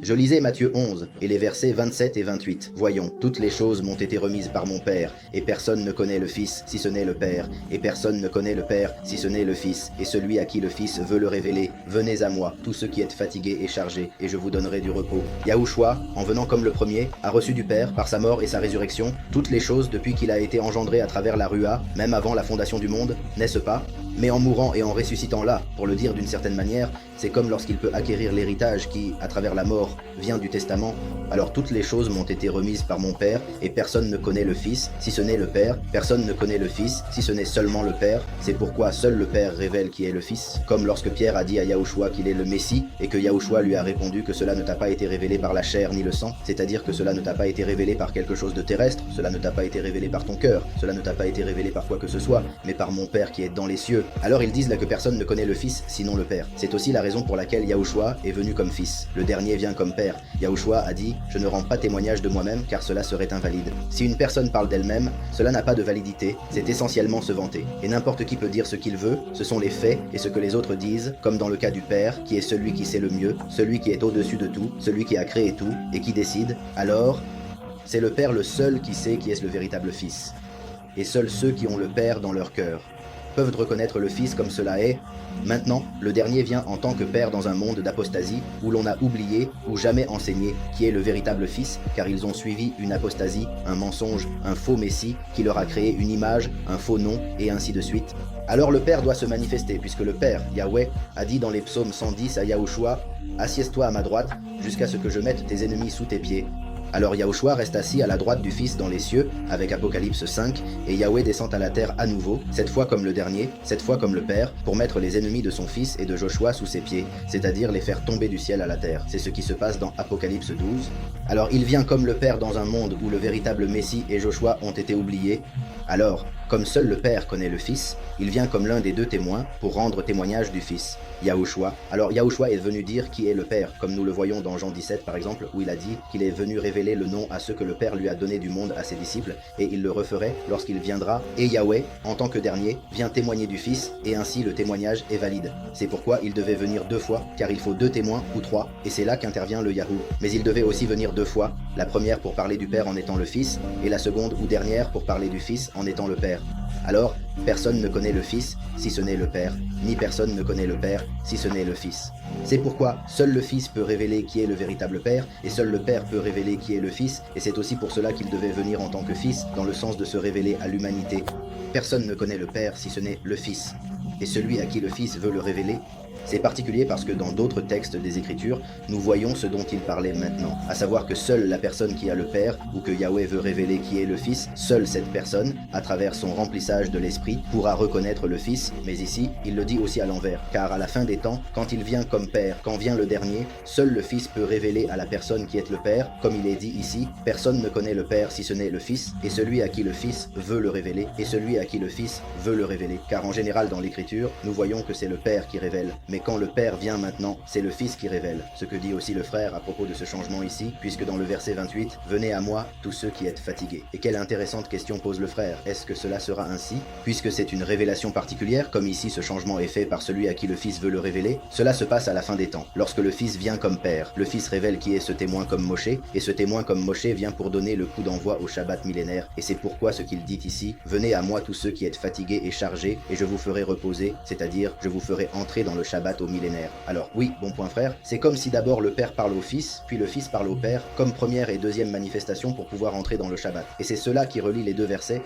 Je lisais Matthieu 11 et les versets 27 et 28. Voyons, toutes les choses m'ont été remises par mon Père, et personne ne connaît le Fils si ce n'est le Père, et personne ne connaît le Père si ce n'est le Fils, et celui à qui le Fils veut le révéler. Venez à moi, tous ceux qui êtes fatigués et chargés, et je vous donnerai du repos. Yahushua, en venant comme le premier, a reçu du Père, par sa mort et sa résurrection, toutes les choses depuis qu'il a été engendré à travers la Rua, même avant la fondation du monde, n'est-ce pas? Mais en mourant et en ressuscitant là, pour le dire d'une certaine manière, c'est comme lorsqu'il peut acquérir l'héritage qui, à travers la mort, vient du testament. Alors toutes les choses m'ont été remises par mon Père, et personne ne connaît le Fils, si ce n'est le Père, personne ne connaît le Fils, si ce n'est seulement le Père. C'est pourquoi seul le Père révèle qui est le Fils. Comme lorsque Pierre a dit à Yahushua qu'il est le Messie, et que Yahushua lui a répondu que cela ne t'a pas été révélé par la chair ni le sang, c'est-à-dire que cela ne t'a pas été révélé par quelque chose de terrestre, cela ne t'a pas été révélé par ton cœur, cela ne t'a pas été révélé par quoi que ce soit, mais par mon Père qui est dans les cieux. Alors ils disent là que personne ne connaît le Fils sinon le Père. C'est aussi la raison pour laquelle Yahushua est venu comme Fils. Le dernier vient comme Père. Yahushua a dit « Je ne rends pas témoignage de moi-même car cela serait invalide ». Si une personne parle d'elle-même, cela n'a pas de validité, c'est essentiellement se vanter. Et n'importe qui peut dire ce qu'il veut, ce sont les faits et ce que les autres disent, comme dans le cas du Père, qui est celui qui sait le mieux, celui qui est au-dessus de tout, celui qui a créé tout et qui décide. Alors, c'est le Père le seul qui sait qui est le véritable Fils. Et seuls ceux qui ont le Père dans leur cœur peuvent reconnaître le Fils comme cela est. Maintenant, le dernier vient en tant que Père dans un monde d'apostasie où l'on a oublié ou jamais enseigné qui est le véritable Fils, car ils ont suivi une apostasie, un mensonge, un faux Messie qui leur a créé une image, un faux nom, et ainsi de suite. Alors le Père doit se manifester, puisque le Père, Yahweh, a dit dans les psaumes 110 à Yahushua « Assieds-toi à ma droite, jusqu'à ce que je mette tes ennemis sous tes pieds ». Alors Yahushua reste assis à la droite du Fils dans les cieux, avec Apocalypse 5, et Yahweh descend à la terre à nouveau, cette fois comme le dernier, cette fois comme le Père, pour mettre les ennemis de son Fils et de Joshua sous ses pieds, c'est-à-dire les faire tomber du ciel à la terre. C'est ce qui se passe dans Apocalypse 12. Alors il vient comme le Père dans un monde où le véritable Messie et Joshua ont été oubliés. Alors, comme seul le Père connaît le Fils, il vient comme l'un des deux témoins pour rendre témoignage du Fils, Yahushua. Alors Yahushua est venu dire qui est le Père, comme nous le voyons dans Jean 17 par exemple, où il a dit qu'il est venu révéler le nom à ceux que le Père lui a donné du monde à ses disciples, et il le referait lorsqu'il viendra, et Yahweh, en tant que dernier, vient témoigner du Fils, et ainsi le témoignage est valide. C'est pourquoi il devait venir 2 fois, car il faut 2 témoins ou 3, et c'est là qu'intervient le Yahou. Mais il devait aussi venir 2 fois, la première pour parler du Père en étant le Fils, et la seconde ou dernière pour parler du Fils en étant le Père. Alors, personne ne connaît le Fils si ce n'est le Père, ni personne ne connaît le Père si ce n'est le Fils. C'est pourquoi seul le Fils peut révéler qui est le véritable Père, et seul le Père peut révéler qui est le Fils, et c'est aussi pour cela qu'il devait venir en tant que Fils, dans le sens de se révéler à l'humanité. Personne ne connaît le Père si ce n'est le Fils, et celui à qui le Fils veut le révéler. C'est particulier parce que dans d'autres textes des Écritures, nous voyons ce dont il parlait maintenant, à savoir que seule la personne qui a le Père, ou que Yahweh veut révéler qui est le Fils, seule cette personne, à travers son remplissage de l'Esprit, pourra reconnaître le Fils, mais ici, il le dit aussi à l'envers, car à la fin des temps, quand il vient comme Père, quand vient le dernier, seul le Fils peut révéler à la personne qui est le Père, comme il est dit ici, personne ne connaît le Père si ce n'est le Fils, et celui à qui le Fils veut le révéler, et celui à qui le Fils veut le révéler, car en général dans l'Écriture, nous voyons que c'est le Père qui révèle. Mais quand le Père vient maintenant, c'est le Fils qui révèle. Ce que dit aussi le frère à propos de ce changement ici, puisque dans le verset 28, « Venez à moi, tous ceux qui êtes fatigués ». Et quelle intéressante question pose le frère. Est-ce que cela sera ainsi? Puisque c'est une révélation particulière, comme ici ce changement est fait par celui à qui le Fils veut le révéler, cela se passe à la fin des temps, lorsque le Fils vient comme Père. Le Fils révèle qui est ce témoin comme Moshe, et ce témoin comme Moshe vient pour donner le coup d'envoi au Shabbat millénaire. Et c'est pourquoi ce qu'il dit ici, « Venez à moi tous ceux qui êtes fatigués et chargés, et je vous ferai reposer », c'est-à-dire je vous ferai entrer dans le Shabbat au millénaire. Alors oui, bon point frère, c'est comme si d'abord le Père parle au Fils, puis le Fils parle au Père, comme première et deuxième manifestation pour pouvoir entrer dans le Shabbat. Et c'est cela qui relie les 2 versets.